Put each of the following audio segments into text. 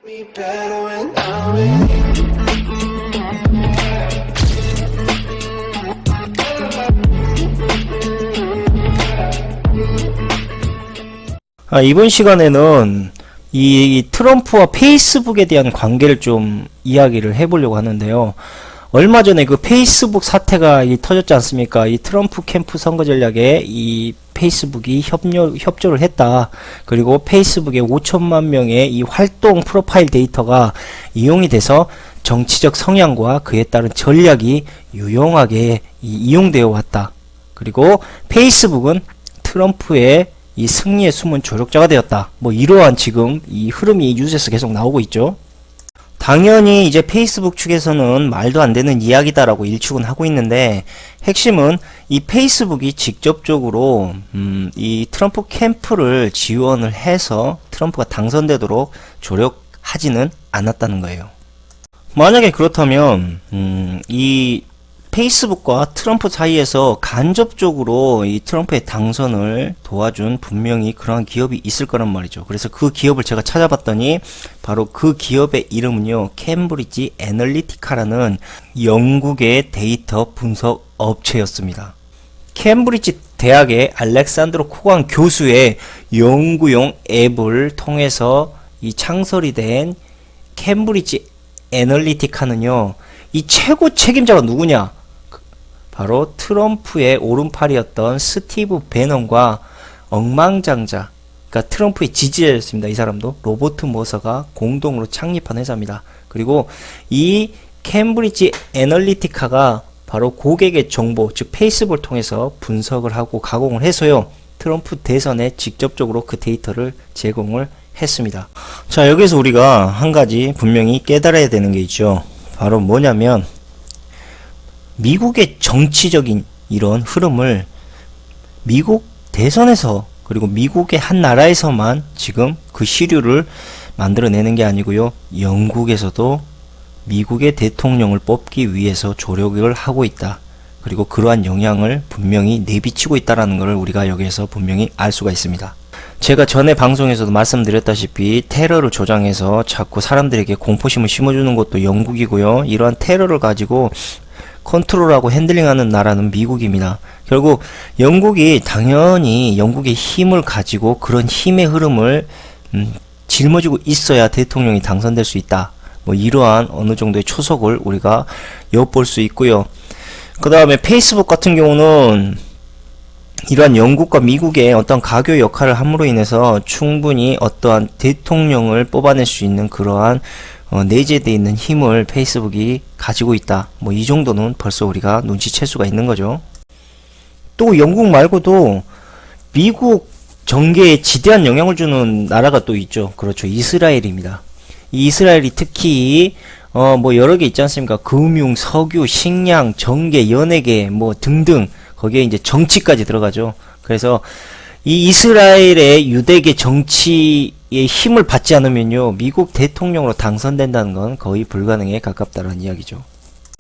Me better when I'm with you. 이번 시간에는 이 트럼프와 페이스북에 대한 관계를 좀 이야기를 해보려고 하는데요. 얼마 전에 그 페이스북 사태가 터졌지 않습니까? 이 트럼프 캠프 선거 전략에 이 페이스북이 협조를 했다. 그리고 페이스북의 5천만 명의 이 활동 프로파일 데이터가 이용이 돼서 정치적 성향과 그에 따른 전략이 유용하게 이용되어 왔다. 그리고 페이스북은 트럼프의 이 승리의 숨은 조력자가 되었다. 뭐 이러한 지금 이 흐름이 뉴스에서 계속 나오고 있죠. 당연히 이제 페이스북 측에서는 말도 안 되는 이야기다라고 일축은 하고 있는데, 핵심은 이 페이스북이 직접적으로 이 트럼프 캠프를 지원을 해서 트럼프가 당선되도록 조력하지는 않았다는 거예요. 만약에 그렇다면 이 페이스북과 트럼프 사이에서 간접적으로 이 트럼프의 당선을 도와준 분명히 그러한 기업이 있을 거란 말이죠. 그래서 그 기업을 제가 찾아봤더니 바로 그 기업의 이름은요, 캠브리지 애널리티카라는 영국의 데이터 분석 업체였습니다. 캠브리지 대학의 알렉산드로 코간 교수의 연구용 앱을 통해서 이 창설이 된 캠브리지 애널리티카는요, 이 최고 책임자가 누구냐? 바로 트럼프의 오른팔이었던 스티브 배넌과 억망장자, 그러니까 트럼프의 지지자였습니다. 이 사람도 로버트 머서가 공동으로 창립한 회사입니다. 그리고 이 캠브리지 애널리티카가 바로 고객의 정보, 즉 페이스북을 통해서 분석을 하고 가공을 해서요, 트럼프 대선에 직접적으로 그 데이터를 제공을 했습니다. 자, 여기서 우리가 한 가지 분명히 깨달아야 되는 게 있죠. 바로 뭐냐면, 미국의 정치적인 이런 흐름을 미국 대선에서, 그리고 미국의 한 나라에서만 지금 그 시류를 만들어내는 게 아니고요, 영국에서도 미국의 대통령을 뽑기 위해서 조력을 하고 있다. 그리고 그러한 영향을 분명히 내비치고 있다는 것을 우리가 여기에서 분명히 알 수가 있습니다. 제가 전에 방송에서도 말씀드렸다시피 테러를 조장해서 자꾸 사람들에게 공포심을 심어주는 것도 영국이고요, 이러한 테러를 가지고 컨트롤하고 핸들링하는 나라는 미국입니다. 결국 영국이 당연히 영국의 힘을 가지고 그런 힘의 흐름을 짊어지고 있어야 대통령이 당선될 수 있다. 뭐 이러한 어느 정도의 초석을 우리가 엿볼 수 있고요. 그 다음에 페이스북 같은 경우는 이러한 영국과 미국의 어떤 가교 역할을 함으로 인해서 충분히 어떠한 대통령을 뽑아낼 수 있는 그러한 내재되어 있는 힘을 페이스북이 가지고 있다. 뭐 이 정도는 벌써 우리가 눈치챌 수가 있는 거죠. 또 영국 말고도 미국 정계에 지대한 영향을 주는 나라가 또 있죠. 그렇죠. 이스라엘입니다. 이 이스라엘이 특히 뭐 여러 개 있지 않습니까? 금융, 석유, 식량, 정계, 연예계 뭐 등등, 거기에 이제 정치까지 들어가죠. 그래서 이 이스라엘의 유대계 정치의 힘을 받지 않으면요, 미국 대통령으로 당선된다는 건 거의 불가능에 가깝다는 이야기죠.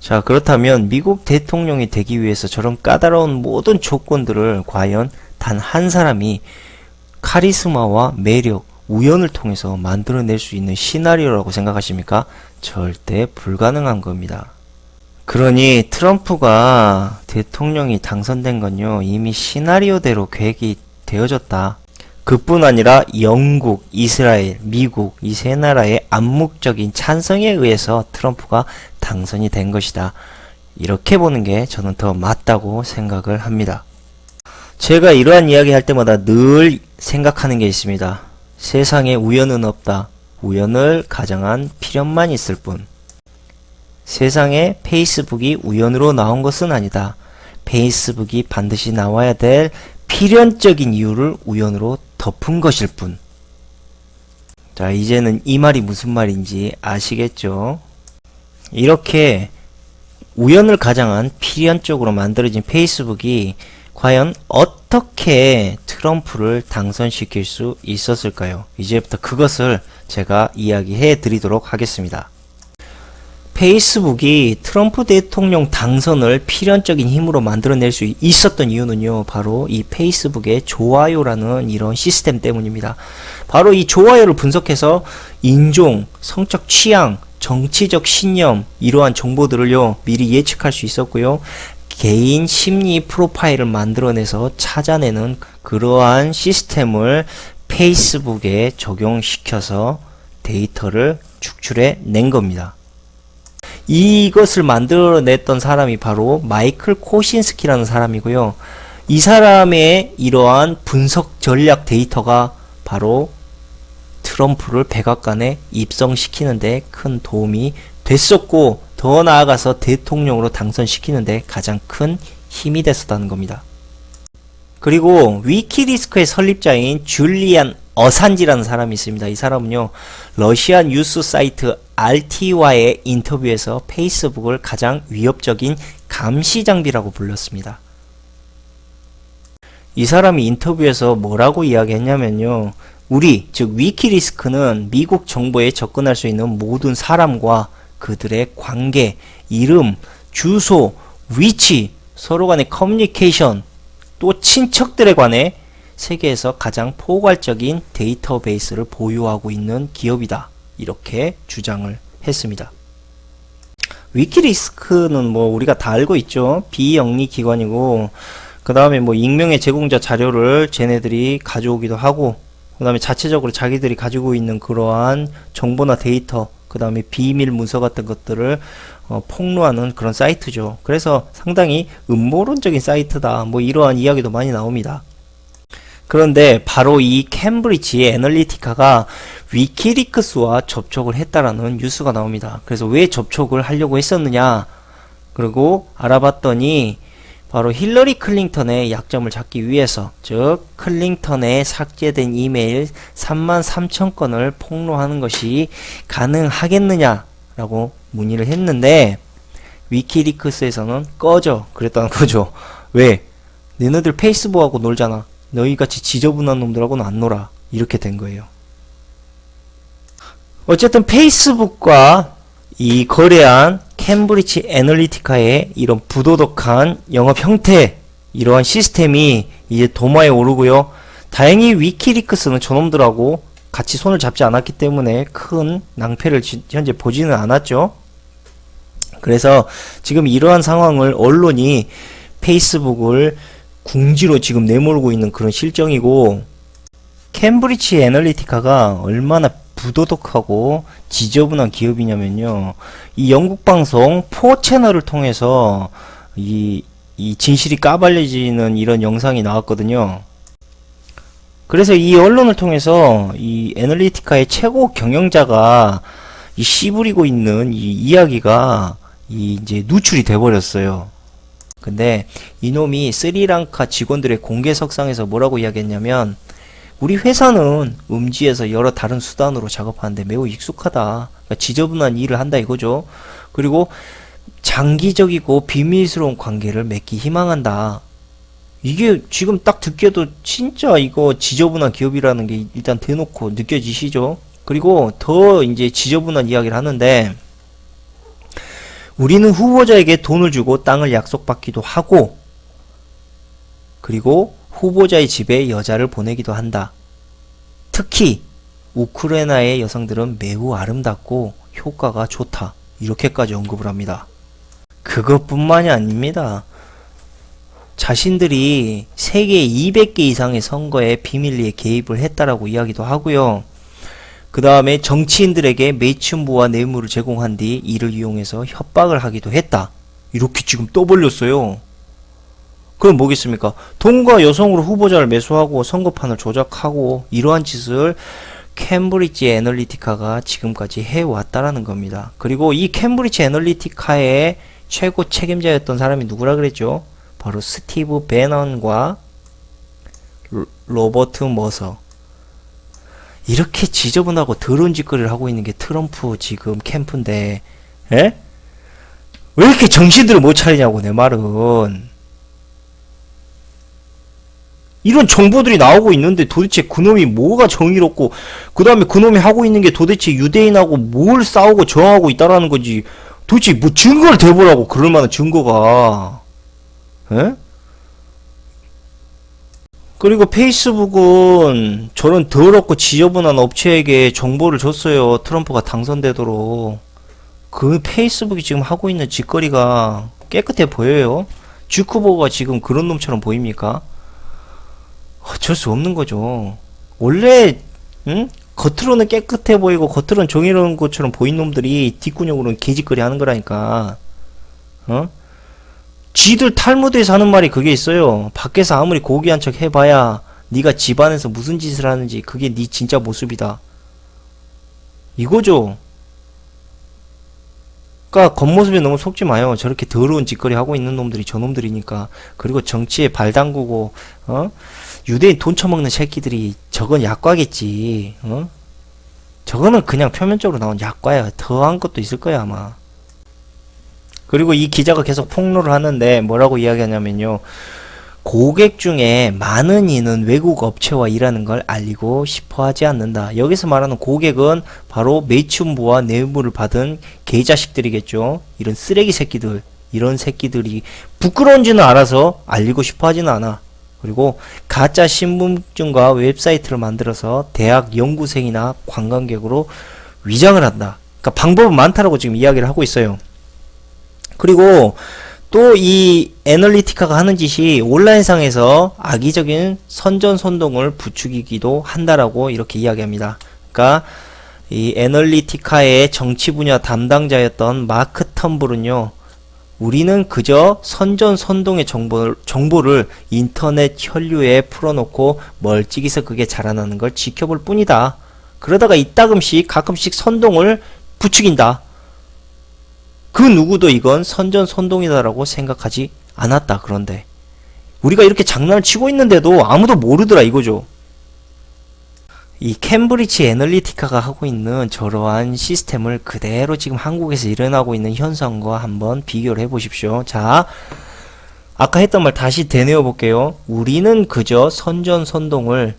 자, 그렇다면 미국 대통령이 되기 위해서 저런 까다로운 모든 조건들을 과연 단 한 사람이 카리스마와 매력, 우연을 통해서 만들어낼 수 있는 시나리오라고 생각하십니까? 절대 불가능한 겁니다. 그러니 트럼프가 대통령이 당선된 건요, 이미 시나리오대로 계획이 되어졌다. 그뿐 아니라 영국, 이스라엘, 미국 이 세 나라의 암묵적인 찬성에 의해서 트럼프가 당선이 된 것이다. 이렇게 보는 게 저는 더 맞다고 생각을 합니다. 제가 이러한 이야기 할 때마다 늘 생각하는 게 있습니다. 세상에 우연은 없다. 우연을 가정한 필연만 있을 뿐. 세상에 페이스북이 우연으로 나온 것은 아니다. 페이스북이 반드시 나와야 될 필연적인 이유를 우연으로 덮은 것일 뿐. 자, 이제는 이 말이 무슨 말인지 아시겠죠? 이렇게 우연을 가장한 필연적으로 만들어진 페이스북이 과연 어떻게 트럼프를 당선시킬 수 있었을까요? 이제부터 그것을 제가 이야기해 드리도록 하겠습니다. 페이스북이 트럼프 대통령 당선을 필연적인 힘으로 만들어낼 수 있었던 이유는요, 바로 이 페이스북의 좋아요라는 이런 시스템 때문입니다. 바로 이 좋아요를 분석해서 인종, 성적 취향, 정치적 신념, 이러한 정보들을요, 미리 예측할 수 있었고요. 개인 심리 프로파일을 만들어내서 찾아내는 그러한 시스템을 페이스북에 적용시켜서 데이터를 축출해 낸 겁니다. 이것을 만들어냈던 사람이 바로 마이클 코신스키라는 사람이고요. 이 사람의 이러한 분석 전략 데이터가 바로 트럼프를 백악관에 입성시키는데 큰 도움이 됐었고, 더 나아가서 대통령으로 당선시키는데 가장 큰 힘이 됐었다는 겁니다. 그리고 위키리스크의 설립자인 줄리안 어산지라는 사람이 있습니다. 이 사람은요, 러시아 뉴스 사이트 RT와의 인터뷰에서 페이스북을 가장 위협적인 감시 장비라고 불렀습니다. 이 사람이 인터뷰에서 뭐라고 이야기했냐면요, 우리, 즉 위키리스크는 미국 정보에 접근할 수 있는 모든 사람과 그들의 관계, 이름, 주소, 위치, 서로 간의 커뮤니케이션, 또 친척들에 관해 세계에서 가장 포괄적인 데이터베이스를 보유하고 있는 기업이다. 이렇게 주장을 했습니다. 위키리스크는 뭐 우리가 다 알고 있죠. 비영리 기관이고, 그 다음에 뭐 익명의 제공자 자료를 쟤네들이 가져오기도 하고, 그 다음에 자체적으로 자기들이 가지고 있는 그러한 정보나 데이터, 그 다음에 비밀 문서 같은 것들을 폭로하는 그런 사이트죠. 그래서 상당히 음모론적인 사이트다, 뭐 이러한 이야기도 많이 나옵니다. 그런데 바로 이 캠브리지 애널리티카가 위키리크스와 접촉을 했다라는 뉴스가 나옵니다. 그래서 왜 접촉을 하려고 했었느냐, 그리고 알아봤더니 바로 힐러리 클린턴의 약점을 잡기 위해서, 즉 클린턴의 삭제된 이메일 33,000건을 폭로하는 것이 가능하겠느냐라고 문의를 했는데, 위키리크스에서는 꺼져 그랬다는 거죠. 왜? 너희들 페이스북하고 놀잖아. 너희같이 지저분한 놈들하고는 안 놀아. 이렇게 된 거예요. 어쨌든 페이스북과 이 거래한 캠브리지 애널리티카의 이런 부도덕한 영업 형태, 이러한 시스템이 이제 도마에 오르고요. 다행히 위키리크스는 저놈들하고 같이 손을 잡지 않았기 때문에 큰 낭패를 현재 보지는 않았죠. 그래서 지금 이러한 상황을 언론이 페이스북을 궁지로 지금 내몰고 있는 그런 실정이고, 캠브리지 애널리티카가 얼마나 부도덕하고 지저분한 기업이냐면요, 이 영국 방송 4채널을 통해서 이 진실이 까발려지는 이런 영상이 나왔거든요. 그래서 이 언론을 통해서 이 애널리티카의 최고 경영자가 이 씨부리고 있는 이 이야기가 이제 누출이 돼버렸어요. 근데 이놈이 스리랑카 직원들의 공개석상에서 뭐라고 이야기했냐면, 우리 회사는 음지에서 여러 다른 수단으로 작업하는데 매우 익숙하다. 그러니까 지저분한 일을 한다 이거죠. 그리고 장기적이고 비밀스러운 관계를 맺기 희망한다. 이게 지금 딱 듣기에도 진짜 이거 지저분한 기업이라는 게 일단 대놓고 느껴지시죠? 그리고 더 이제 지저분한 이야기를 하는데, 우리는 후보자에게 돈을 주고 땅을 약속받기도 하고, 그리고 후보자의 집에 여자를 보내기도 한다. 특히 우크라이나의 여성들은 매우 아름답고 효과가 좋다. 이렇게까지 언급을 합니다. 그것뿐만이 아닙니다. 자신들이 세계 200개 이상의 선거에 비밀리에 개입을 했다라고 이야기도 하고요. 그 다음에 정치인들에게 매춘부와 뇌물을 제공한 뒤 이를 이용해서 협박을 하기도 했다. 이렇게 지금 떠벌렸어요. 그럼 뭐겠습니까? 돈과 여성으로 후보자를 매수하고 선거판을 조작하고, 이러한 짓을 캠브리지 애널리티카가 지금까지 해왔다라는 겁니다. 그리고 이 캠브리지 애널리티카의 최고 책임자였던 사람이 누구라 그랬죠? 바로 스티브 배넌과 로버트 머서. 이렇게 지저분하고 더러운 짓거리를 하고 있는 게 트럼프 지금 캠프인데, 에? 왜 이렇게 정신들을 못 차리냐고, 내 말은. 이런 정보들이 나오고 있는데 도대체 그놈이 뭐가 정의롭고, 그 다음에 그놈이 하고 있는 게 도대체 유대인하고 뭘 싸우고 저항하고 있다라는 거지. 도대체 뭐 증거를 대보라고 그럴 만한 증거가. 에? 그리고 페이스북은 저런 더럽고 지저분한 업체에게 정보를 줬어요. 트럼프가 당선되도록. 그 페이스북이 지금 하고 있는 짓거리가 깨끗해 보여요? 주크버거가 지금 그런 놈처럼 보입니까? 어쩔 수 없는 거죠. 원래 겉으로는 깨끗해 보이고 겉으로는 정의로운 것처럼 보인 놈들이 뒷구녕으로는 개짓거리 하는 거라니까. 지들 탈무드에서 하는 말이 그게 있어요. 밖에서 아무리 고귀한 척 해봐야 네가 집안에서 무슨 짓을 하는지 그게 네 진짜 모습이다. 이거죠. 그러니까 겉모습에 너무 속지 마요. 저렇게 더러운 짓거리 하고 있는 놈들이 저놈들이니까. 그리고 정치에 발 담그고 유대인 돈 처먹는 새끼들이 저건 약과겠지. 저거는 그냥 표면적으로 나온 약과야. 더한 것도 있을 거야 아마. 그리고 이 기자가 계속 폭로를 하는데 뭐라고 이야기하냐면요. 고객 중에 많은 이는 외국 업체와 일하는 걸 알리고 싶어 하지 않는다. 여기서 말하는 고객은 바로 매춘부와 뇌물을 받은 개자식들이겠죠. 이런 쓰레기 새끼들, 이런 새끼들이 부끄러운지는 알아서 알리고 싶어 하지는 않아. 그리고 가짜 신분증과 웹사이트를 만들어서 대학 연구생이나 관광객으로 위장을 한다. 그러니까 방법은 많다라고 지금 이야기를 하고 있어요. 그리고 또 이 애널리티카가 하는 짓이 온라인상에서 악의적인 선전선동을 부추기기도 한다라고 이렇게 이야기합니다. 그러니까 이 애널리티카의 정치 분야 담당자였던 마크 텀블은요, 우리는 그저 선전선동의 정보를 인터넷 혈류에 풀어놓고 멀찍이서 그게 자라나는 걸 지켜볼 뿐이다. 그러다가 이따금씩 가끔씩 선동을 부추긴다. 그 누구도 이건 선전선동이다라고 생각하지 않았다. 그런데 우리가 이렇게 장난을 치고 있는데도 아무도 모르더라 이거죠. 이 캠브리지 애널리티카가 하고 있는 저러한 시스템을 그대로 지금 한국에서 일어나고 있는 현상과 한번 비교를 해보십시오. 자, 아까 했던 말 다시 되뇌어 볼게요. 우리는 그저 선전선동을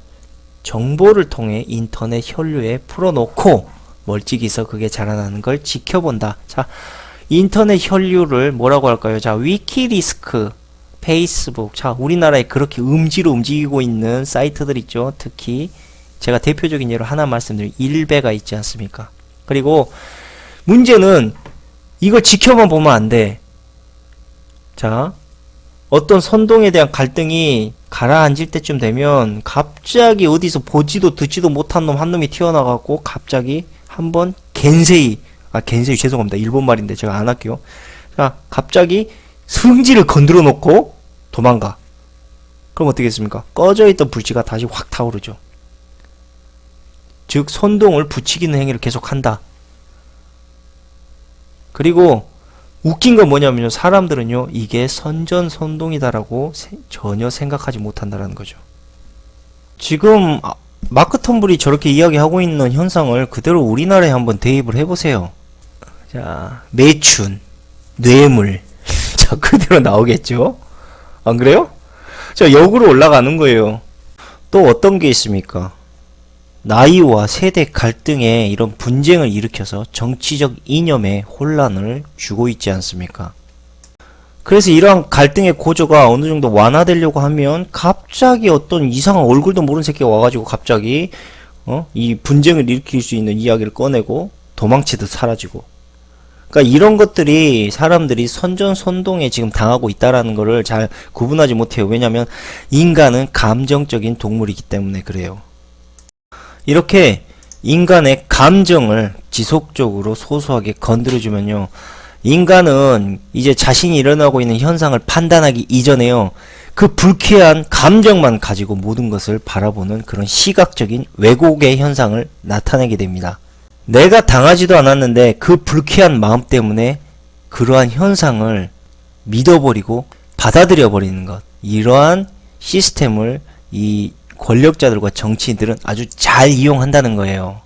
정보를 통해 인터넷 혈류에 풀어놓고 멀찍이서 그게 자라나는 걸 지켜본다. 자, 인터넷 혈류를 뭐라고 할까요? 자, 위키리스크, 페이스북. 자, 우리나라에 그렇게 음지로 움직이고 있는 사이트들 있죠. 특히 제가 대표적인 예로 하나 말씀드리면 일베가 있지 않습니까? 그리고 문제는 이걸 지켜만 보면 안 돼. 자, 어떤 선동에 대한 갈등이 가라앉을 때쯤 되면 갑자기 어디서 보지도 듣지도 못한 놈 한 놈이 튀어나가고 갑자기 한번 겐세이 죄송합니다. 일본 말인데 제가 안 할게요. 자, 갑자기 승지를 건드려 놓고 도망가. 그럼 어떻게 했습니까? 꺼져 있던 불씨가 다시 확 타오르죠. 즉 선동을 부추기는 행위를 계속한다. 그리고 웃긴 건 뭐냐면요. 사람들은요. 이게 선전선동이다라고 전혀 생각하지 못한다라는 거죠. 지금 마크 텀블이 저렇게 이야기하고 있는 현상을 그대로 우리나라에 한번 대입을 해보세요. 자, 매춘, 뇌물. 자, 그대로 나오겠죠? 안 그래요? 자, 역으로 올라가는 거예요. 또 어떤 게 있습니까? 나이와 세대 갈등에 이런 분쟁을 일으켜서 정치적 이념에 혼란을 주고 있지 않습니까? 그래서 이러한 갈등의 고조가 어느 정도 완화되려고 하면 갑자기 어떤 이상한 얼굴도 모르는 새끼가 와가지고 갑자기 이 분쟁을 일으킬 수 있는 이야기를 꺼내고 도망치듯 사라지고. 그러니까 이런 것들이 사람들이 선전선동에 지금 당하고 있다라는 거를 잘 구분하지 못해요. 왜냐하면 인간은 감정적인 동물이기 때문에 그래요. 이렇게 인간의 감정을 지속적으로 소소하게 건드려주면요. 인간은 이제 자신이 일어나고 있는 현상을 판단하기 이전에요. 그 불쾌한 감정만 가지고 모든 것을 바라보는 그런 시각적인 왜곡의 현상을 나타내게 됩니다. 내가 당하지도 않았는데 그 불쾌한 마음 때문에 그러한 현상을 믿어버리고 받아들여버리는 것. 이러한 시스템을 이 권력자들과 정치인들은 아주 잘 이용한다는 거예요.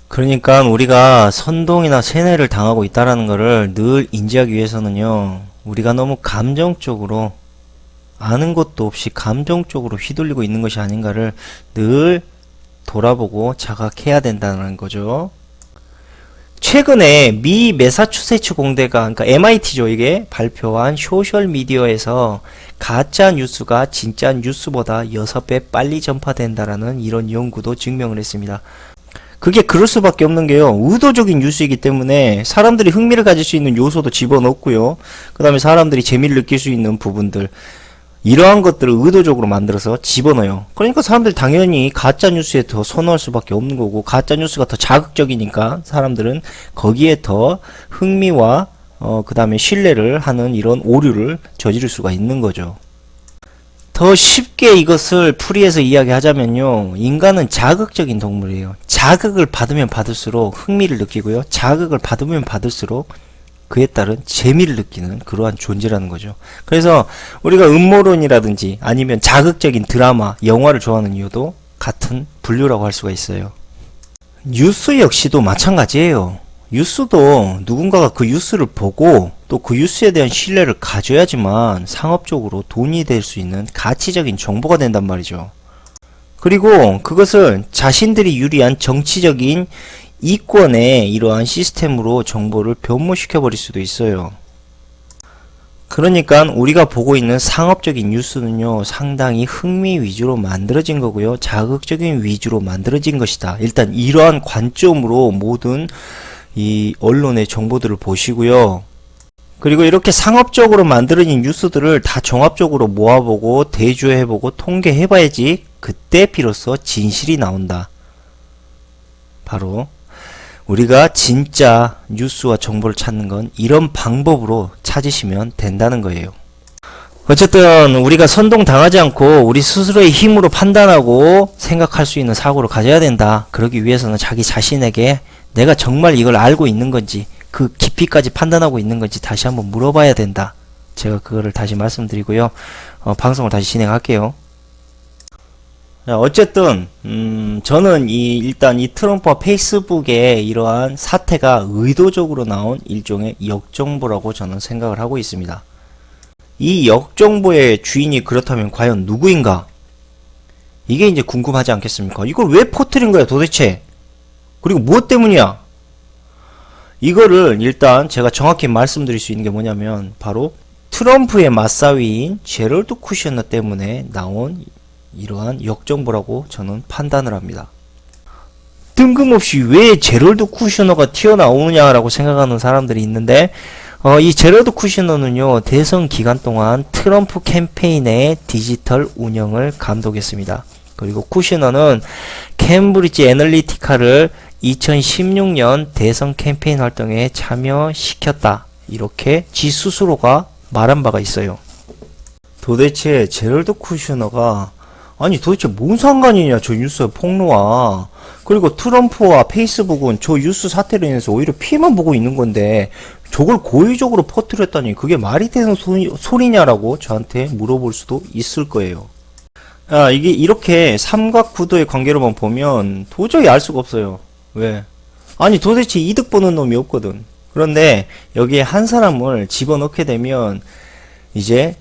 그러니까 우리가 선동이나 세뇌를 당하고 있다는 것을 늘 인지하기 위해서는요. 우리가 너무 감정적으로 아는 것도 없이 감정적으로 휘둘리고 있는 것이 아닌가를 늘 돌아보고 자각해야 된다는 거죠. 최근에 미 매사추세츠 공대가, 그러니까 MIT죠, 이게 발표한 소셜 미디어에서 가짜 뉴스가 진짜 뉴스보다 6배 빨리 전파된다라는 이런 연구도 증명을 했습니다. 그게 그럴 수밖에 없는 게요, 의도적인 뉴스이기 때문에 사람들이 흥미를 가질 수 있는 요소도 집어넣고요, 그 다음에 사람들이 재미를 느낄 수 있는 부분들, 이러한 것들을 의도적으로 만들어서 집어넣어요. 그러니까 사람들이 당연히 가짜 뉴스에 더 선호할 수밖에 없는 거고, 가짜 뉴스가 더 자극적이니까 사람들은 거기에 더 흥미와 그 다음에 신뢰를 하는 이런 오류를 저지를 수가 있는 거죠. 더 쉽게 이것을 풀이해서 이야기하자면요, 인간은 자극적인 동물이에요. 자극을 받으면 받을수록 흥미를 느끼고요, 자극을 받으면 받을수록 그에 따른 재미를 느끼는 그러한 존재라는 거죠. 그래서 우리가 음모론이라든지 아니면 자극적인 드라마, 영화를 좋아하는 이유도 같은 분류라고 할 수가 있어요. 뉴스 역시도 마찬가지예요. 뉴스도 누군가가 그 뉴스를 보고 또 그 뉴스에 대한 신뢰를 가져야지만 상업적으로 돈이 될 수 있는 가치적인 정보가 된단 말이죠. 그리고 그것을 자신들이 유리한 정치적인 이권의 이러한 시스템으로 정보를 변모시켜 버릴 수도 있어요. 그러니까 우리가 보고 있는 상업적인 뉴스는요, 상당히 흥미 위주로 만들어진 거고요, 자극적인 위주로 만들어진 것이다. 일단 이러한 관점으로 모든 이 언론의 정보들을 보시고요. 그리고 이렇게 상업적으로 만들어진 뉴스들을 다 종합적으로 모아보고 대조해보고 통계해봐야지 그때 비로소 진실이 나온다. 바로 우리가 진짜 뉴스와 정보를 찾는 건 이런 방법으로 찾으시면 된다는 거예요. 어쨌든 우리가 선동당하지 않고 우리 스스로의 힘으로 판단하고 생각할 수 있는 사고를 가져야 된다. 그러기 위해서는 자기 자신에게 내가 정말 이걸 알고 있는 건지, 그 깊이까지 판단하고 있는 건지 다시 한번 물어봐야 된다. 제가 그거를 다시 말씀드리고요, 방송을 다시 진행할게요. 자, 어쨌든 저는 일단 이 트럼프와 페이스북의 이러한 사태가 의도적으로 나온 일종의 역정보라고 저는 생각을 하고 있습니다. 이 역정보의 주인이 그렇다면 과연 누구인가? 이게 이제 궁금하지 않겠습니까? 이걸 왜 퍼뜨린 거야 도대체? 그리고 무엇 때문이야? 이거를 일단 제가 정확히 말씀드릴 수 있는 게 뭐냐면 바로 트럼프의 맞사위인 제럴드 쿠셔너 때문에 나온 이러한 역정보라고 저는 판단을 합니다. 뜬금없이 왜 제럴드 쿠셔너가 튀어나오느냐라고 생각하는 사람들이 있는데, 이 제럴드 쿠셔너는요, 대선 기간 동안 트럼프 캠페인의 디지털 운영을 감독했습니다. 그리고 쿠셔너는 캠브리지 애널리티카를 2016년 대선 캠페인 활동에 참여시켰다. 이렇게 지 스스로가 말한 바가 있어요. 도대체 제럴드 쿠셔너가 아니 도대체 뭔 상관이냐 저 뉴스의 폭로와. 그리고 트럼프와 페이스북은 저 뉴스 사태로 인해서 오히려 피해만 보고 있는 건데 저걸 고의적으로 퍼뜨렸다니 그게 말이 되는 소리냐라고 저한테 물어볼 수도 있을 거예요. 이게 이렇게 삼각구도의 관계로만 보면 도저히 알 수가 없어요. 왜? 아니 도대체 이득 보는 놈이 없거든. 그런데 여기에 한 사람을 집어넣게 되면 이제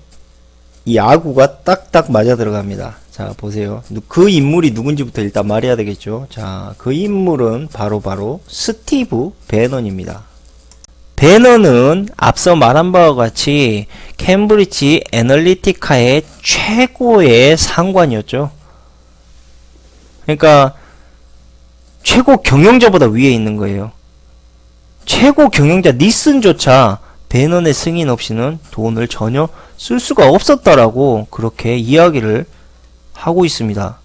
이 아구가 딱딱 맞아 들어갑니다. 자 보세요. 그 인물이 누군지부터 일단 말해야 되겠죠. 자, 그 인물은 바로 스티브 배넌입니다. 배넌은 앞서 말한 바와 같이 캠브리지 애널리티카의 최고의 상관이었죠. 그러니까 최고 경영자보다 위에 있는 거예요. 최고 경영자 니슨조차 배넌의 승인 없이는 돈을 전혀 쓸 수가 없었다라고 그렇게 이야기를 하고 있습니다.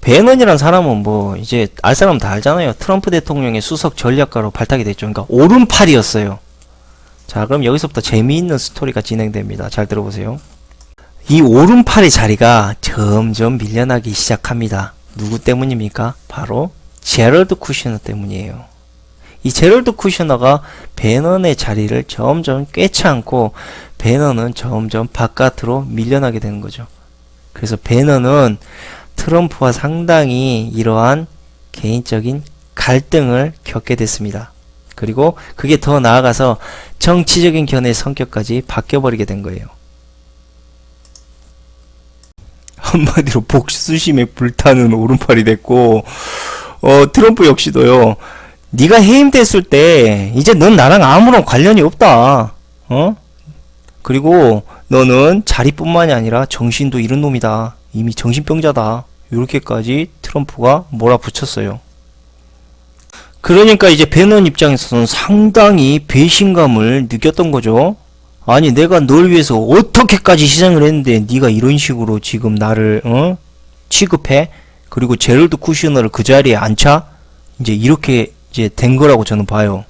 배넌이란 사람은 뭐 이제 알 사람 다 알잖아요. 트럼프 대통령의 수석 전략가로 발탁이 됐죠. 그러니까 오른팔이었어요. 자, 그럼 여기서부터 재미있는 스토리가 진행됩니다. 잘 들어보세요. 이 오른팔의 자리가 점점 밀려나기 시작합니다. 누구 때문입니까? 바로 제럴드 쿠셔너 때문이에요. 이 제럴드 쿠셔너가 배넌의 자리를 점점 꿰차안고 배넌은 점점 바깥으로 밀려나게 되는 거죠. 그래서 배넌은 트럼프와 상당히 이러한 개인적인 갈등을 겪게 됐습니다. 그리고 그게 더 나아가서 정치적인 견해의 성격까지 바뀌어버리게 된 거예요. 한마디로 복수심에 불타는 오른팔이 됐고, 트럼프 역시도요, 네가 해임됐을 때 이제 넌 나랑 아무런 관련이 없다. 그리고 너는 자리뿐만이 아니라 정신도 잃은 놈이다. 이미 정신병자다. 이렇게까지 트럼프가 몰아붙였어요. 그러니까 이제 배넌 입장에서는 상당히 배신감을 느꼈던 거죠. 아니 내가 널 위해서 어떻게까지 희생을 했는데 네가 이런 식으로 지금 나를 취급해? 그리고 제럴드 쿠셔너를 그 자리에 앉혀? 이제 이렇게 이제 된 거라고 저는 봐요.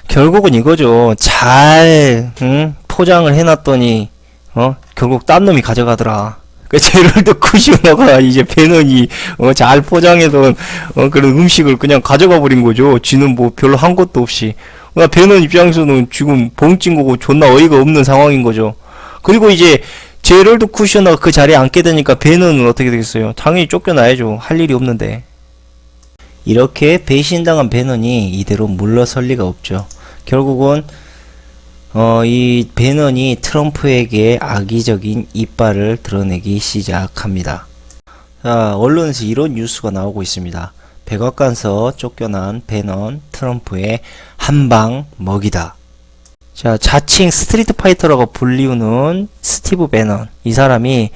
결국은 이거죠. 잘 포장을 해놨더니 결국 딴 놈이 가져가더라. 그 제럴드 쿠셔너가 이제 배넌이 잘 포장해둔 그런 음식을 그냥 가져가 버린 거죠. 쥐는 뭐 별로 한 것도 없이. 배넌 입장에서는 지금 벙찐 거고 존나 어이가 없는 상황인 거죠. 그리고 이제 제럴드 쿠셔너가 그 자리에 앉게 되니까 배넌은 어떻게 되겠어요? 당연히 쫓겨나야죠. 할 일이 없는데. 이렇게 배신당한 배넌이 이대로 물러설 리가 없죠. 결국은 이 배넌이 트럼프에게 악의적인 이빨을 드러내기 시작합니다. 자, 언론에서 이런 뉴스가 나오고 있습니다. 백악관서 쫓겨난 배넌, 트럼프의 한방 먹이다. 자, 자칭 스트리트 파이터라고 불리우는 스티브 배넌, 이 사람이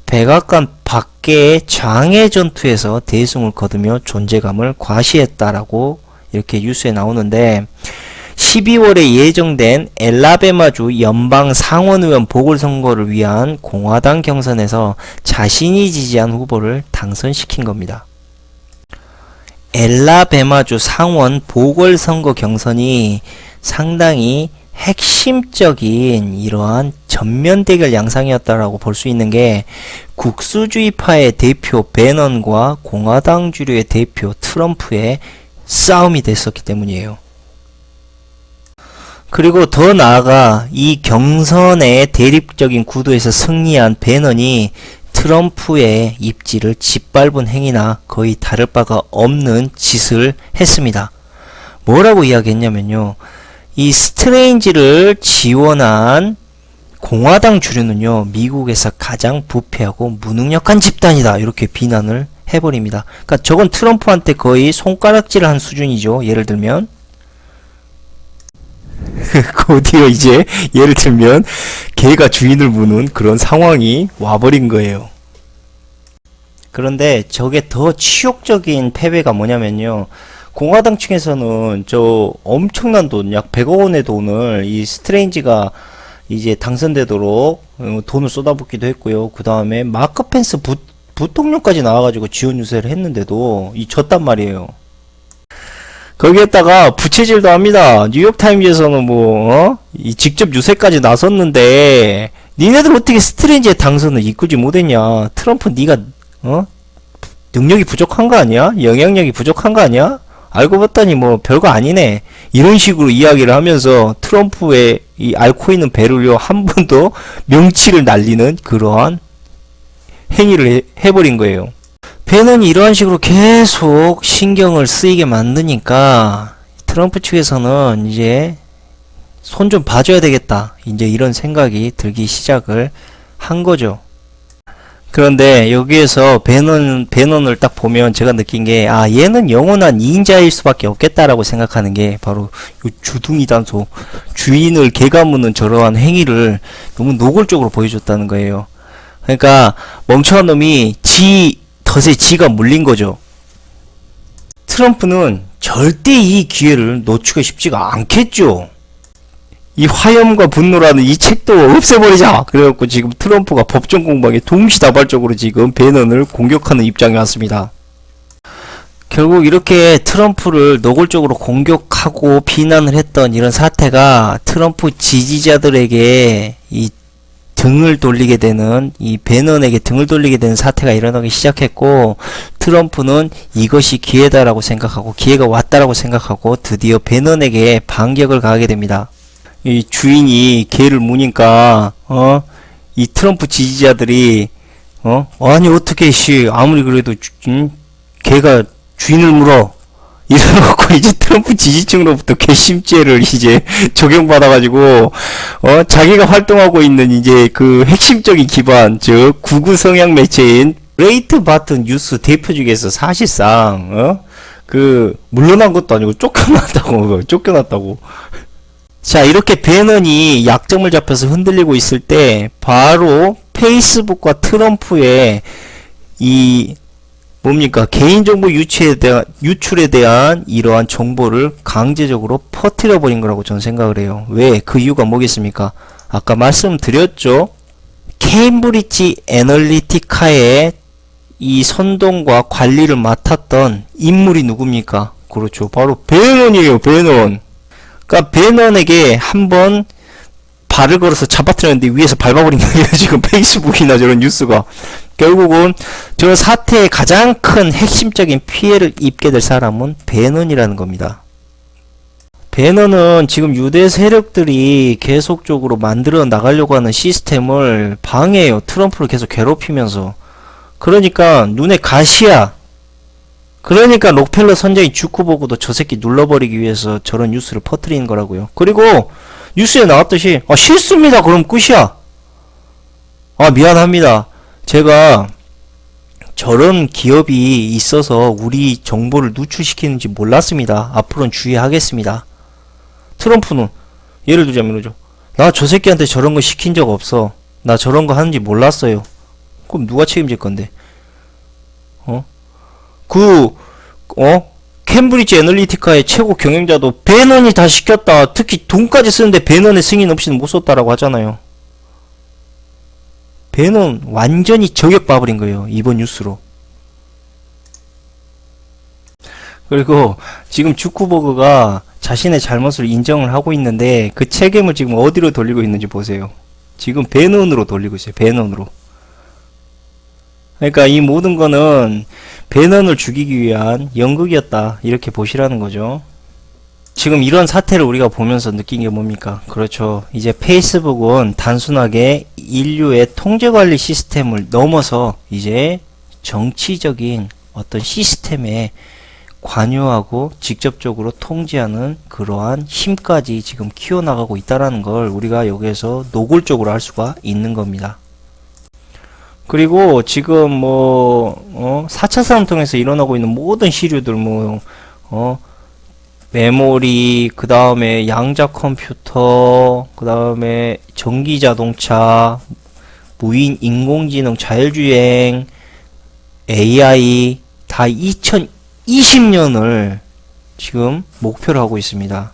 백악관 밖의 장애 전투에서 대승을 거두며 존재감을 과시했다라고 이렇게 뉴스에 나오는데, 12월에 예정된 엘라베마주 연방 상원의원 보궐선거를 위한 공화당 경선에서 자신이 지지한 후보를 당선시킨 겁니다. 엘라베마주 상원 보궐선거 경선이 상당히 핵심적인 이러한 전면 대결 양상이었다라고 볼 수 있는 게, 국수주의파의 대표 배넌과 공화당 주류의 대표 트럼프의 싸움이 됐었기 때문이에요. 그리고 더 나아가 이 경선의 대립적인 구도에서 승리한 배넌이 트럼프의 입지를 짓밟은 행위나 거의 다를 바가 없는 짓을 했습니다. 뭐라고 이야기했냐면요, 이 스트레인지를 지원한 공화당 주류는요, 미국에서 가장 부패하고 무능력한 집단이다, 이렇게 비난을 해버립니다. 그러니까 저건 트럼프한테 거의 손가락질을 한 수준이죠. 예를 들면 곧이어 이제 예를 들면 개가 주인을 무는 그런 상황이 와버린 거예요. 그런데 저게 더 치욕적인 패배가 뭐냐면요, 공화당 측에서는 저 엄청난 돈, 약 100억 원의 돈을 이 스트레인지가 이제 당선되도록 돈을 쏟아붓기도 했고요. 그 다음에 마크 펜스 부통령까지 나와가지고 지원 유세를 했는데도 이 졌단 말이에요. 거기에다가 부채질도 합니다. 뉴욕타임즈에서는 이 직접 유세까지 나섰는데, 니네들 어떻게 스트레인지의 당선을 이끌지 못했냐? 트럼프 니가 능력이 부족한 거 아니야? 영향력이 부족한 거 아니야? 알고 봤더니 별거 아니네. 이런 식으로 이야기를 하면서 트럼프의 이 앓고 있는 배를요, 한 번 더 명치를 날리는 그러한 행위를 해버린 거예요. 배넌이 이러한 식으로 계속 신경을 쓰이게 만드니까 트럼프 측에서는 이제 손 좀 봐줘야 되겠다, 이제 이런 생각이 들기 시작을 한 거죠. 그런데 여기에서 배넌을 딱 보면 제가 느낀 게, 얘는 영원한 2인자일 수밖에 없겠다라고 생각하는 게 바로 요 주둥이 단소, 주인을 갉아무는 저러한 행위를 너무 노골적으로 보여줬다는 거예요. 그러니까 멍청한 놈이 덫에 지가 물린 거죠. 트럼프는 절대 이 기회를 놓치고 싶지가 않겠죠. 이 화염과 분노라는 이 책도 없애버리자. 그래갖고 지금 트럼프가 법정 공방에 동시다발적으로 지금 배넌을 공격하는 입장에 왔습니다. 결국 이렇게 트럼프를 노골적으로 공격하고 비난을 했던 이런 사태가 트럼프 지지자들에게 이 등을 돌리게 되는, 이 배넌에게 등을 돌리게 되는 사태가 일어나기 시작했고, 트럼프는 이것이 기회다라고 생각하고, 기회가 왔다라고 생각하고 드디어 배넌에게 반격을 가하게 됩니다. 이 주인이 개를 무니까 이 트럼프 지지자들이 아니 어떻게 아무리 그래도 개가 주인을 물어, 이래갖고 이제 트럼프 지지층으로부터 괘씸죄를 이제 적용받아가지고 자기가 활동하고 있는 이제 그 핵심적인 기반, 즉 구구 성향 매체인 브레이트바트 뉴스 대표 중에서 사실상 물러난 것도 아니고 쫓겨났다고. 자, 이렇게 배넌이 약점을 잡혀서 흔들리고 있을 때 바로 페이스북과 트럼프의 개인정보 유출에 대한 이러한 정보를 강제적으로 퍼뜨려 버린 거라고 저는 생각을 해요. 왜? 그 이유가 뭐겠습니까? 아까 말씀드렸죠. 케임브리지 애널리티카의 이 선동과 관리를 맡았던 인물이 누굽니까? 그렇죠. 바로 배넌이에요. 배넌. 그러니까 배넌에게 한번 발을 걸어서 잡아뜨렸는데 위에서 밟아버린 거예요. 지금 페이스북이나 저런 뉴스가. 결국은 저 사태의 가장 큰 핵심적인 피해를 입게 될 사람은 배넌이라는 겁니다. 배넌은 지금 유대 세력들이 계속적으로 만들어 나가려고 하는 시스템을 방해해요. 트럼프를 계속 괴롭히면서. 그러니까 눈에 가시야. 그러니까 록펠러 선장이 주크버그도 저 새끼 눌러버리기 위해서 저런 뉴스를 퍼뜨리는 거라고요. 그리고 뉴스에 나왔듯이 싫습니다. 그럼 끝이야. 미안합니다. 제가 저런 기업이 있어서 우리 정보를 누출시키는지 몰랐습니다. 앞으로는 주의하겠습니다. 트럼프는 예를 들자면 이러죠. 나 저 새끼한테 저런 거 시킨 적 없어. 나 저런 거 하는지 몰랐어요. 그럼 누가 책임질 건데? 캠브리지 애널리티카의 최고 경영자도 배넌이 다 시켰다. 특히 돈까지 쓰는데 배넌의 승인 없이는 못 썼다라고 하잖아요. 배넌 완전히 저격 봐버린 거예요. 이번 뉴스로. 그리고 지금 주크버그가 자신의 잘못을 인정을 하고 있는데 그 책임을 지금 어디로 돌리고 있는지 보세요. 지금 배넌으로 돌리고 있어요. 배넌으로. 그러니까 이 모든 거는 배넌을 죽이기 위한 연극이었다. 이렇게 보시라는 거죠. 지금 이런 사태를 우리가 보면서 느낀 게 뭡니까? 그렇죠. 이제 페이스북은 단순하게 인류의 통제관리 시스템을 넘어서 이제 정치적인 어떤 시스템에 관여하고 직접적으로 통제하는 그러한 힘까지 지금 키워나가고 있다는 걸 우리가 여기에서 노골적으로 알 수가 있는 겁니다. 그리고 지금 4차 산업통에서 일어나고 있는 모든 시류들 메모리, 그 다음에 양자 컴퓨터, 그 다음에 전기자동차, 무인 인공지능, 자율주행, AI 다 2020년을 지금 목표로 하고 있습니다.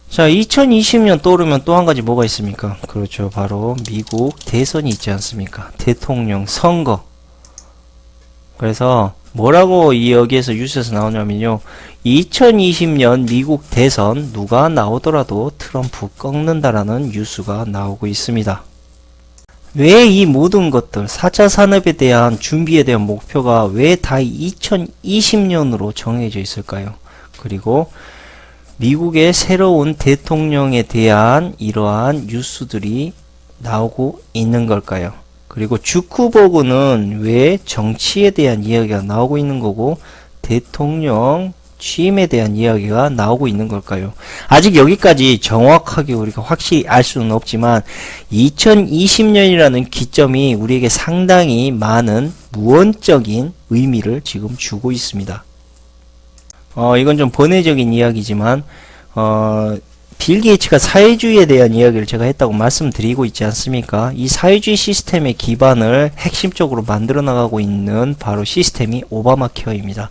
자, 2020년 떠오르면 또 한 가지 뭐가 있습니까? 그렇죠. 바로 미국 대선이 있지 않습니까? 대통령 선거. 그래서 뭐라고 여기에서 뉴스에서 나오냐면요. 2020년 미국 대선 누가 나오더라도 트럼프 꺾는다라는 뉴스가 나오고 있습니다. 왜 이 모든 것들 4차 산업에 대한 준비에 대한 목표가 왜 다 2020년으로 정해져 있을까요? 그리고 미국의 새로운 대통령에 대한 이러한 뉴스들이 나오고 있는 걸까요? 그리고 주크버그는 왜 정치에 대한 이야기가 나오고 있는 거고 대통령 취임에 대한 이야기가 나오고 있는 걸까요? 아직 여기까지 정확하게 우리가 확실히 알 수는 없지만 2020년이라는 기점이 우리에게 상당히 많은 무언적인 의미를 지금 주고 있습니다. 이건 좀 번외적인 이야기지만 빌 게이츠가 사회주의에 대한 이야기를 제가 했다고 말씀드리고 있지 않습니까? 이 사회주의 시스템의 기반을 핵심적으로 만들어 나가고 있는 바로 시스템이 오바마 케어입니다.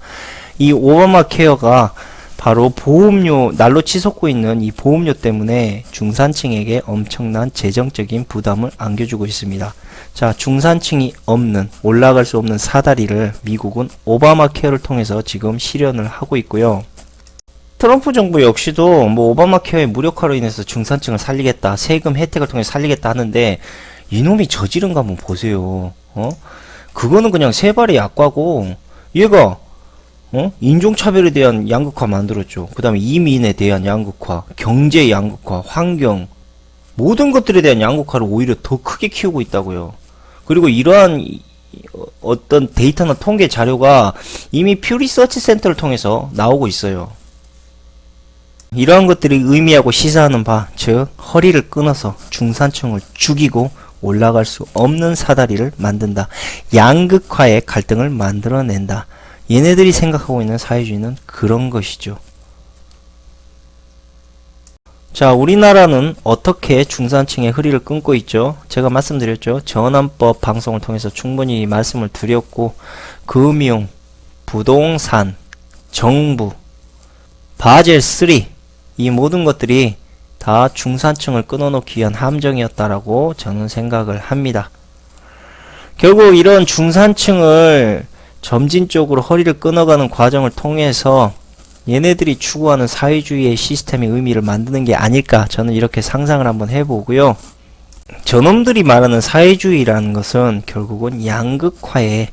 이 오바마 케어가 바로 보험료, 날로 치솟고 있는 이 보험료 때문에 중산층에게 엄청난 재정적인 부담을 안겨주고 있습니다. 자, 중산층이 없는, 올라갈 수 없는 사다리를 미국은 오바마 케어를 통해서 지금 실현을 하고 있고요. 트럼프 정부 역시도 오바마 케어의 무력화로 인해서 중산층을 살리겠다, 세금 혜택을 통해 살리겠다 하는데 이놈이 저지른 거 한번 보세요. 그거는 그냥 세 발의 약과고 얘가 인종차별에 대한 양극화 만들었죠. 그 다음에 이민에 대한 양극화, 경제 양극화, 환경 모든 것들에 대한 양극화를 오히려 더 크게 키우고 있다고요. 그리고 이러한 어떤 데이터나 통계 자료가 이미 퓨 리서치 센터를 통해서 나오고 있어요. 이러한 것들이 의미하고 시사하는 바, 즉 허리를 끊어서 중산층을 죽이고 올라갈 수 없는 사다리를 만든다. 양극화의 갈등을 만들어낸다. 얘네들이 생각하고 있는 사회주의는 그런 것이죠. 자, 우리나라는 어떻게 중산층의 허리를 끊고 있죠? 제가 말씀드렸죠. 전환법 방송을 통해서 충분히 말씀을 드렸고, 금융, 부동산, 정부, 바젤 3, 이 모든 것들이 다 중산층을 끊어놓기 위한 함정이었다라고 저는 생각을 합니다. 결국 이런 중산층을 점진적으로 허리를 끊어가는 과정을 통해서 얘네들이 추구하는 사회주의의 시스템의 의미를 만드는 게 아닐까, 저는 이렇게 상상을 한번 해보고요. 저놈들이 말하는 사회주의라는 것은 결국은 양극화의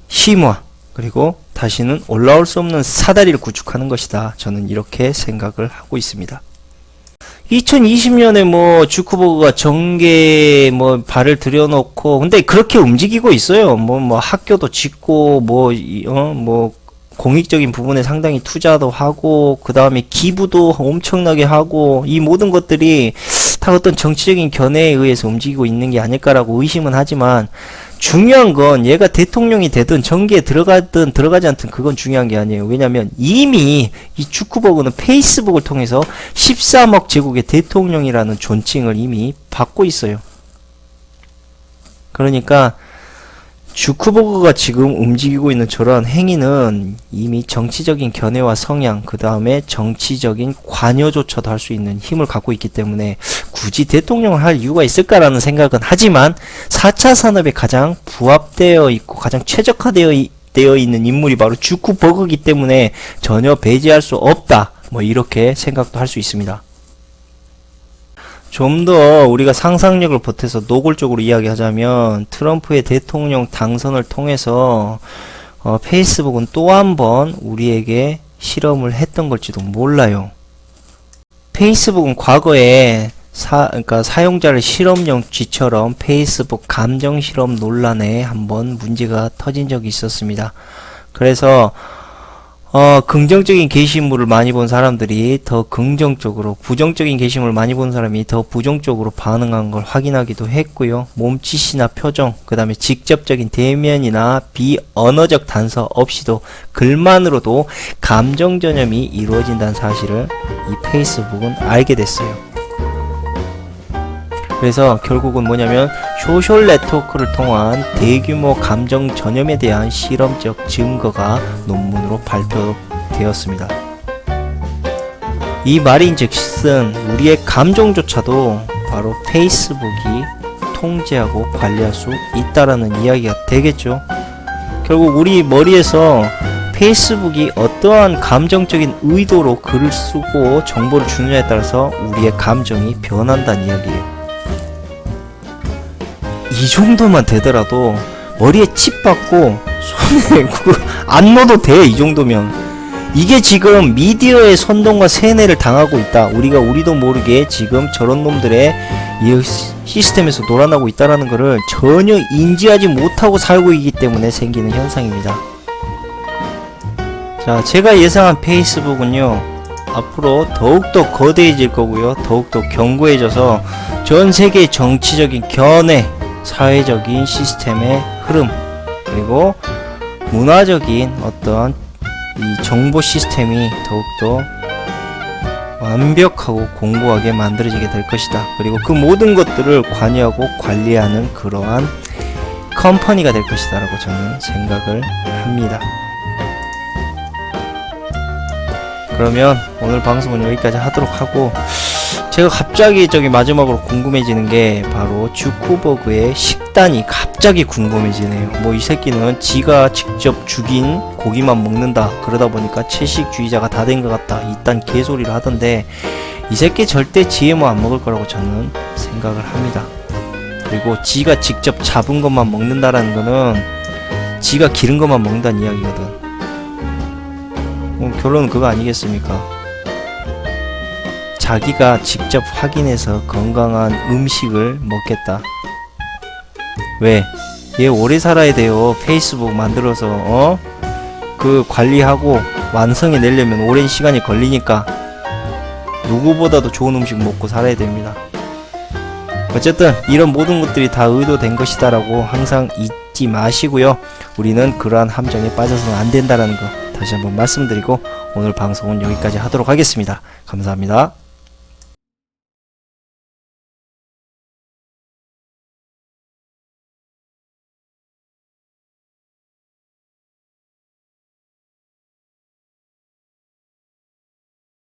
심화, 그리고 다시는 올라올 수 없는 사다리를 구축하는 것이다. 저는 이렇게 생각을 하고 있습니다. 2020년에 뭐 주크버그가 정계에 뭐 발을 들여놓고, 근데 그렇게 움직이고 있어요. 뭐 학교도 짓고 뭐 공익적인 부분에 상당히 투자도 하고, 그 다음에 기부도 엄청나게 하고, 이 모든 것들이 다 어떤 정치적인 견해에 의해서 움직이고 있는 게 아닐까라고 의심은 하지만, 중요한 건 얘가 대통령이 되든 정계에 들어가든 들어가지 않든 그건 중요한 게 아니에요. 왜냐면 이미 이 주크버그는 페이스북을 통해서 13억 제국의 대통령이라는 존칭을 이미 받고 있어요. 그러니까 주크버그가 지금 움직이고 있는 저런 행위는 이미 정치적인 견해와 성향, 그 다음에 정치적인 관여조차도 할 수 있는 힘을 갖고 있기 때문에 굳이 대통령을 할 이유가 있을까라는 생각은 하지만 4차 산업에 가장 부합되어 있고 가장 최적화되어 있는 인물이 바로 주크버그이기 때문에 전혀 배제할 수 없다. 뭐 이렇게 생각도 할 수 있습니다. 좀 더 우리가 상상력을 보태서 노골적으로 이야기하자면 트럼프의 대통령 당선을 통해서 페이스북은 또 한 번 우리에게 실험을 했던 걸지도 몰라요. 페이스북은 과거에 그러니까 사용자를 실험용 쥐처럼 페이스북 감정 실험 논란에 한번 문제가 터진 적이 있었습니다. 그래서 긍정적인 게시물을 많이 본 사람들이 더 긍정적으로, 부정적인 게시물을 많이 본 사람이 더 부정적으로 반응한 걸 확인하기도 했고요. 몸짓이나 표정, 그 다음에 직접적인 대면이나 비언어적 단서 없이도 글만으로도 감정 전염이 이루어진다는 사실을 이 페이스북은 알게 됐어요. 그래서 결국은 뭐냐면 소셜 네트워크를 통한 대규모 감정 전염에 대한 실험적 증거가 논문으로 발표되었습니다. 이 말인즉슨 우리의 감정조차도 바로 페이스북이 통제하고 관리할 수 있다라는 이야기가 되겠죠. 결국 우리 머리에서 페이스북이 어떠한 감정적인 의도로 글을 쓰고 정보를 주느냐에 따라서 우리의 감정이 변한다는 이야기예요. 이 정도만 되더라도 머리에 칩 받고 손에 안 넣어도 돼. 이 정도면. 이게 지금 미디어의 선동과 세뇌를 당하고 있다. 우리도 모르게 지금 저런 놈들의 이 시스템에서 놀아나고 있다라는 것을 전혀 인지하지 못하고 살고 있기 때문에 생기는 현상입니다. 자, 제가 예상한 페이스북은요, 앞으로 더욱더 거대해질 거고요, 더욱더 견고해져서 전 세계 정치적인 견해, 사회적인 시스템의 흐름, 그리고 문화적인 어떤 이 정보 시스템이 더욱더 완벽하고 공고하게 만들어지게 될 것이다. 그리고 그 모든 것들을 관여하고 관리하는 그러한 컴퍼니가 될 것이다 라고 저는 생각을 합니다. 그러면 오늘 방송은 여기까지 하도록 하고, 제가 갑자기 마지막으로 궁금해지는 게 바로 주크버그의 식단이 갑자기 궁금해지네요. 뭐 이 새끼는 지가 직접 죽인 고기만 먹는다, 그러다 보니까 채식주의자가 다 된 것 같다, 이딴 개소리를 하던데, 이 새끼 절대 GMO 안 먹을 거라고 저는 생각을 합니다. 그리고 지가 직접 잡은 것만 먹는다라는 거는 지가 기른 것만 먹는다는 이야기거든. 결론은 그거 아니겠습니까? 자기가 직접 확인해서 건강한 음식을 먹겠다. 왜? 얘 오래 살아야 돼요. 페이스북 만들어서 그 관리하고 완성해 내려면 오랜 시간이 걸리니까 누구보다도 좋은 음식 먹고 살아야 됩니다. 어쨌든 이런 모든 것들이 다 의도된 것이다 라고 항상 잊지 마시고요. 우리는 그러한 함정에 빠져서는 안 된다라는 거 다시 한번 말씀드리고 오늘 방송은 여기까지 하도록 하겠습니다. 감사합니다.